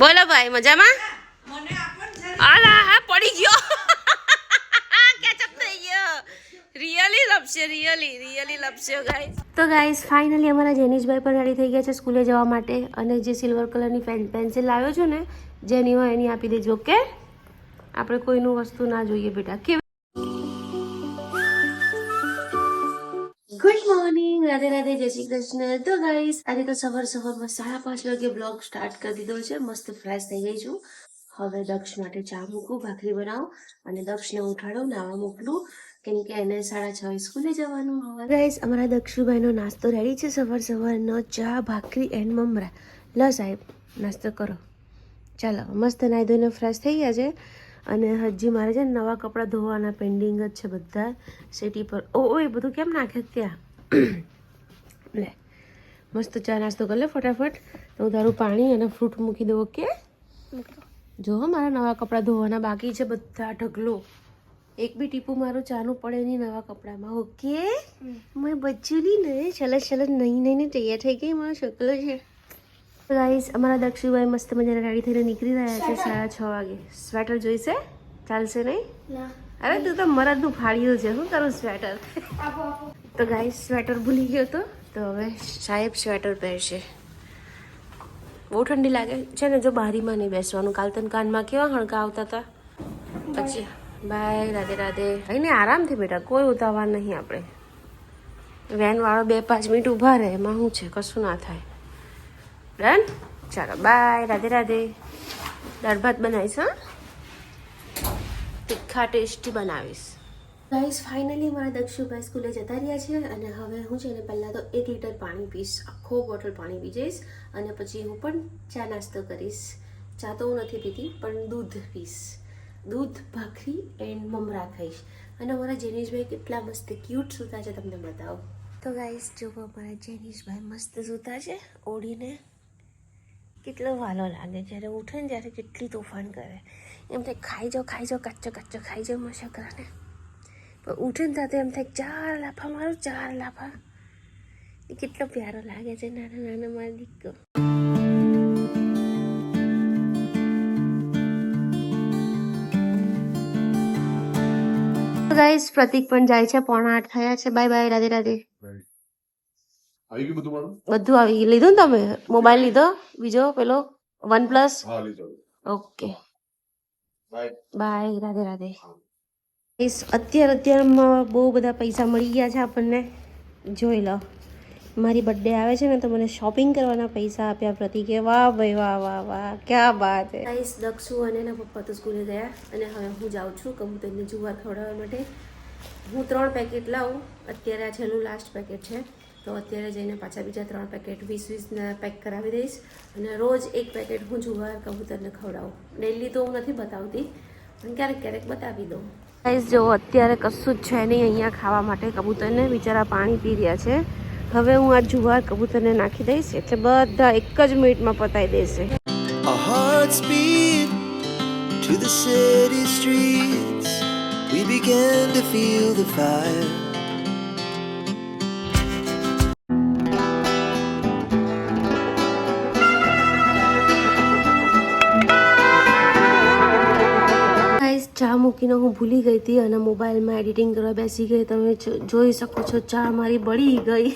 બોલો ભાઈ મજામાં? આલા હા પડી ગયો. કેચઅપ થઈ ગયો. રિયલી લપસ્યો ગાઈસ. તો ગાઈસ ફાઇનલી અમારા જેનિશભાઈ પણ રેડી થઈ ગયા છે સ્કૂલે જવા માટે અને જે સિલ્વર કલરની પેન્સિલ લાવ્યો છું ને જેની હોય એની આપી દેજો. ઓકે, આપણે કોઈનું વસ્તુ ના જોઈએ બેટા. ગુડ મોર્નિંગ, રાધે રાધે, જય શ્રી કૃષ્ણ. તો ગાઈસ આજે તો સવારમાં 5:30 વાગે બ્લોગ સ્ટાર્ટ કરી દીધો છે. મસ્ત ફ્રેશ થઈ ગઈ છું. હવે દક્ષ માટે ચા મૂકું, ભાખરી બનાવું અને દક્ષને ઉઠાડું, નાવા મોકલું કેમ કે એને 6:30 સ્કૂલે જવાનું હોય. ગાઈસ અમારા દક્ષુભાઈનો નાસ્તો રેડી છે. સવારનો ચા, ભાખરી એન્ડ મમરા. લો સાહેબ નાસ્તો કરો. ચાલો મસ્ત નાઈ ધોઈને ફ્રેશ થઈ ગયા છે અને હજી મારે છે ને નવા કપડાં ધોવાના પેન્ડિંગ જ છે બધા સેટી પર. ઓ એ બધું કેમ નાખે ત્યાં? લે મસ્ત ચા નાસ્તો કરી લે ફટાફટ. તો હું તારું પાણી અને ફ્રૂટ મૂકી દઉં. ઓકે, જો મારા નવા કપડાં ધોવાના બાકી છે બધા. ઢગલો એક બી ટીપું મારું ચાનું પડે નહીં નવા કપડામાં. ઓકે, મેં બચ્ચું નહીં ચલસ નહીં તૈયાર થઈ ગઈ મારો છોકરો છે. ગાઈસ અમારા દક્ષુભાઈ મસ્ત મજાના રેડી થઈને નીકળી રહ્યા છે 6:30 વાગે. સ્વેટર જોઈશે? ચાલશે નહીં? અરે તું તો મરદનું ફાળ્યું છે. શું કરું સ્વેટર? તો ગાઈસ સ્વેટર ભૂલી ગયો તો હવે સાહેબ સ્વેટર પહેરશે. બહુ ઠંડી લાગે છે ને. જો બારીમાં નહીં બેસવાનું. કાલ તન કાનમાં કેવા હણકા આવતા હતા. પછી બાય, રાધે રાધે. અહીં ને આરામથી બેટા, કોઈ ઉતાવળ નહીં. આપણે વેનવાળો 2-5 મિનિટ ઊભા રહે એમાં શું છે, કશું ના થાય. ડન? ચાલો બાય, રાધે રાધે. દાળ ભાત બનાવીશ. હા, તીખા ટેસ્ટી બનાવીશ. ગાઈસ ફાઇનલી મારા દક્ષુભાઈ સ્કૂલે જતા રહ્યા છે અને હવે હું છે ને પહેલાં તો 1 લીટર પાણી પીશ. આખો બોટલ પાણી પી જઈશ અને પછી હું પણ ચા નાસ્તો કરીશ. ચા તો હું નથી પીતી પણ દૂધ પીશ. દૂધ, ભાખરી એન્ડ મમરા ખાઈશ. અને અમારા જેનિશભાઈ કેટલા મસ્ત ક્યુટ સૂતા છે તમને બતાવો. તો ગાઈસ જુઓ અમારા જેનિશભાઈ મસ્ત સૂતા છે ઓઢીને. કેટલો વાલો લાગે. જ્યારે ઉઠે ને ત્યારે કેટલી તોફાન કરે. એમ થાય ખાઈ જાઓ કાચો ખાઈ જાઓ મારા છોકરાને. પણ ઉઠે ને ત્યારે એમ થાય 4 લાફા મારું, 4 લાફા. એ કેટલો પ્યારો લાગે છે નાના મારો દીકરો. ગાઈસ પ્રતિક પણ જાય છે. 7:45 થયા છે. Bye bye, Radhe Radhe. આવી ગયું બધું મારું? બધું આવી ગયું. લીધું ને તમે? મોબાઈલ લીધો બીજો પેલો OnePlus? હા લીધો. Okay bye bye, Radhe Radhe. અત્યારમાં બહુ બધા પૈસા મળી ગયા છે આપણને. જોઈ લો, મારી બર્થડે આવે છે ને તો મને શોપિંગ કરવાના પૈસા આપ્યા પ્રતિકે. વાહ ભાઈ વાહ વાહ વાહ, ક્યાં બાત હે. ગાઈસ દક્ષુ અને એના પપ્પા તો સ્કૂલે ગયા અને હવે હું જાઉં છું કબૂતરને જુવાર ખવડાવવા માટે. હું 3 પેકેટ લાવું. અત્યારે આ છેલ્લું લાસ્ટ પેકેટ છે તો અત્યારે જઈને પાછા બીજા 3 પેકેટ 20-20 પેક કરાવી દઈશ અને રોજ 1 પેકેટ હું જુવાર કબૂતરને ખવડાવું. ડેલી તો હું નથી બતાવતી પણ ક્યારેક બતાવી દઉં. ગાઈસ જો અત્યારે કશું જ છે નહીં અહીંયા ખાવા માટે. કબૂતરને બિચારા પાણી પી રહ્યા છે. હવે હું આ જુવાર કબૂતરને નાખી દઈશ એટલે બધા એક જ મિનિટમાં પતાવી દેશે. Our hearts beat to the city streets. We began to feel the fire. ચા મૂકીને હું ભૂલી ગઈ હતી અને મોબાઈલમાં એડિટિંગ કરવા બેસી ગઈ. તમે જોઈ શકો છો ચા મારી બળી ગઈ.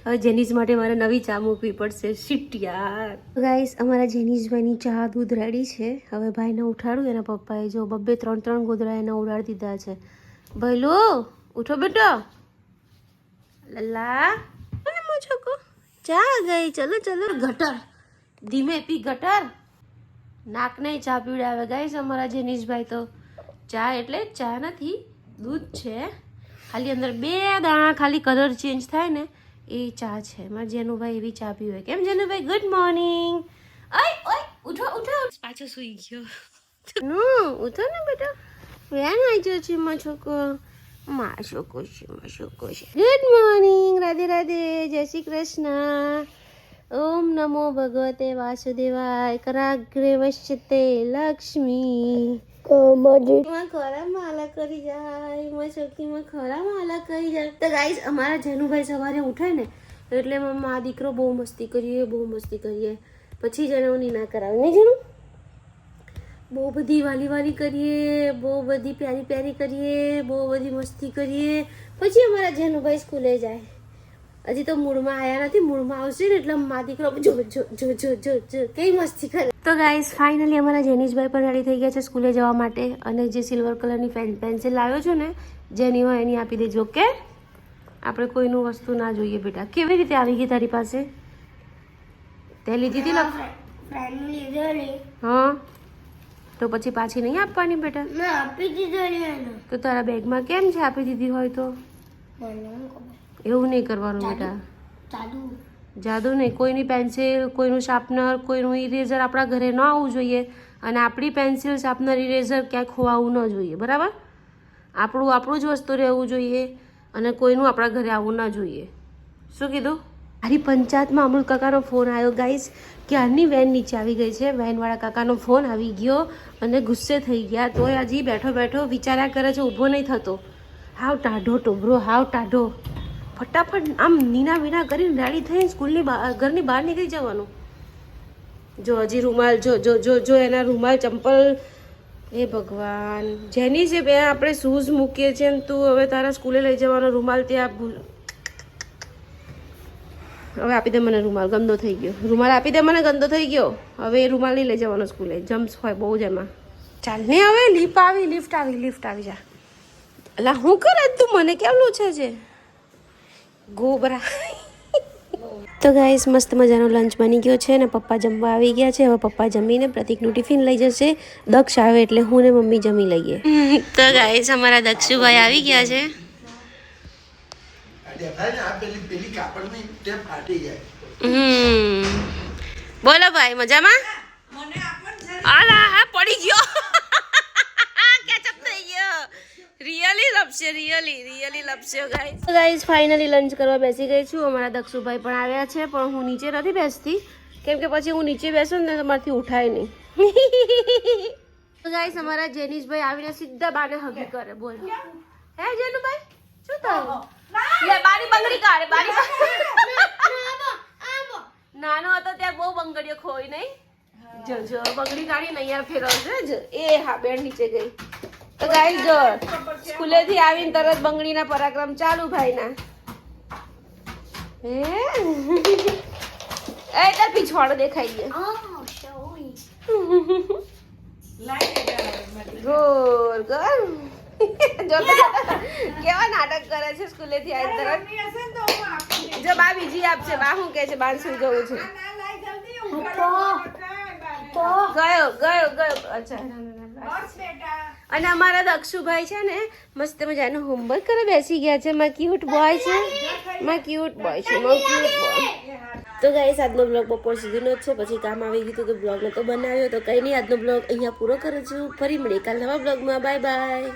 હવે જેનિશ માટે મારે નવી ચા મૂકવી પડશે. શિટ યાર. ગાઈસ અમારા જેનિશભાઈની ચા દૂધ રેડી છે. હવે ભાઈને ઉઠાડું. એના પપ્પાએ જો 2-3 ગોદડા એને ઉડાડી દીધા છે. ભાઈલો ઉઠો બેટો. લલ્લા છોકો ચા ગઈ. ચલો ગટર ધીમે પી. ગટર નાક નહીં ચા પીવડાવે. ગાઈસ અમારા જેનિશભાઈ તો ચા એટલે ચા નથી, દૂધ છે. ખાલી અંદર 2 દાણા ખાલી કલર ચેન્જ થાય ને એ ચા છે. મારા જેનુભાઈ એવી ચા પીવે. કેમ જેનુભાઈ? Good morning. ઓય ઉઠો. પાછો સૂઈ ગયો. ઉઠો ને બેટા. વેન આવી ગયો છે મારો છોકરો. ગુડ મોર્નિંગ, રાધે રાધે, જય શ્રી કૃષ્ણ. ઓમ નમો ભગવતે વાસુદેવાય. કરાગ્રે વશ્યતે લક્ષ્મી. ખરા માલા કરી જાય. શક્તિમાં ખરા માલા કરી જાય. તો ગાઈસ અમારા જેનુભાઈ સવારે ઉઠે ને એટલે મમ્મા દીકરો બહુ મસ્તી કરીએ પછી જ એને હું નીના કરાવું નહીં જેનું બહુ બધી વાલી કરીએ, બહુ બધી પ્યારી કરીએ, બહુ બધી મસ્તી કરીએ, પછી અમારા જેનુભાઈ સ્કૂલે જાય. હજી તો મૂળમાં આવ્યા નથી, મૂળમાં આવશે ને એટલે મા દીકરો જો જો જો જો જો જો કઈ મસ્તી કરે. તો ગાઈસ ફાઇનલી અમારા જેનીશભાઈ પણ રેડી થઈ ગયા છે સ્કૂલે જવા માટે. અને જે સિલ્વર કલરની પેન્સિલ લાવ્યો છું ને જેની હોય એની આપી દેજો. ઓકે, આપણે કોઈનું વસ્તુ ના જોઈએ બેટા. કેવી રીતે આવી ગઈ તારી પાસે? તે લીધી હતી હા, તો પછી પાછી નહીં આપવાની બેટા? તો તારા બેગમાં કેમ છે આપી દીધી હોય તો? એવું નહીં કરવાનું બેટા. જાદુ નહીં. કોઈની પેન્સિલ, કોઈનું શાર્પનર, કોઈનું ઇરેઝર આપણા ઘરે ન આવવું જોઈએ. અને આપણી પેન્સિલ, શાર્પનર, ઇરેઝર ક્યાંય ખોવાવું ન જોઈએ. બરાબર? આપણું જ વસ્તુ રહેવું જોઈએ અને કોઈનું આપણા ઘરે આવવું ન જોઈએ. શું કીધું? મારી પંચાયતમાં અમૃત કાકાનો ફોન આવ્યો ગાઈસ. ક્યારની વેન નીચે આવી ગઈ છે. વેનવાળા કાકાનો ફોન આવી ગયો અને ગુસ્સે થઈ ગયા. તોય હજી બેઠો વિચાર્યા કરે છે, ઊભો નહીં થતો. હાવ ટાઢો ટોબરો, હાવ ટાઢો. ફટાફટ આમ નીના વિના કરીને રેડી થઈને સ્કૂલની ઘરની બહાર નીકળી જવાનું. જો હજી રૂમાલ જો જો જો જો એના રૂમાલ, ચંપલ. એ ભગવાન, જેની છે બે આપણે શૂઝ મૂકીએ છીએ ને તું હવે તારા સ્કૂલે લઈ જવાનો રૂમાલ ત્યાં ભૂલ. હવે આપી દે મને રૂમાલ, ગંદો થઈ ગયો. રૂમાલ આપી દે મને, ગંદો થઈ ગયો. હવે એ રૂમાલ નહીં લઈ જવાનો સ્કૂલે, જમ્સ હોય બહુ જ એમાં. ચાલ ને હવે લિફ્ટ આવી જા. અલા હું કરે તું, મને કેમ લૂછે છે ગોબરા. તો ગાઈસ મસ્ત મજાનો લંચ બની ગયો છે ને પપ્પા જમવા આવી ગયા છે. હવે પપ્પા જમીને પ્રતિકનું ટિફિન લઈ જશે. દક્ષ આવે એટલે હું ને મમ્મી જમી લઈએ. તો ગાઈસ અમારા દક્ષુભાઈ આવી ગયા છે. બોલો ભાઈ, મજામાં? આલા પડી ગયો, કેચઅપ થઈ ગયો. રિયલી લપસ્યો ગાઈસ. ફાઇનલી લંચ કરવા બેસી ગઈ છું. અમારા દક્ષુભાઈ પણ આવ્યા છે, પણ હું નીચે નથી બેસતી કેમ કે પછી હું નીચે બેસું ને તો મારાથી ઉઠાય નહીં. તો ગાઈસ અમારા જેનીશભાઈ આવીને સીધા બાને હગી કરે. બોલ હે જેનુભાઈ, શું થયું? લે બારી બંગડી કાઢે. નાનો હતો ત્યાં બહુ બંગડીઓ ખોઈ નહીં. જો બંગડી કાઢી નહીં યાર ફેરવજો. એ હા, બેન નીચે ગઈ. તો ગાઈસ જો સ્કૂલેથી આવીને તરત બંગડીના પરાક્રમ ચાલુ ભાઈના. એ તાર પીછવાડો દેખાઈ ગયો. ગોર ગોર જો કેવા નાટક કરે છે સ્કૂલેથી આવી તરત. જો બા બીજી આપશે. બા શું કહે છે? બાર સુઈ જવું છે. ગયો. અચ્છા. અને અમારા દક્ષુભાઈ છે ને મસ્ત મજાનું હોમવર્ક કરવા બેસી ગયા છે. માં ક્યુટ બોય છે. તો ગાઈસ આજનો બ્લોગ બપોર સુધીનો જ છે. પછી કામ આવી ગયું તો બ્લોગ નતો બનાવ્યો. તો કંઈ નહીં, આજનો બ્લોગ અહીંયા પૂરો કરું છું. ફરી મળીએ કાલ નવા બ્લોગમાં. Bye bye.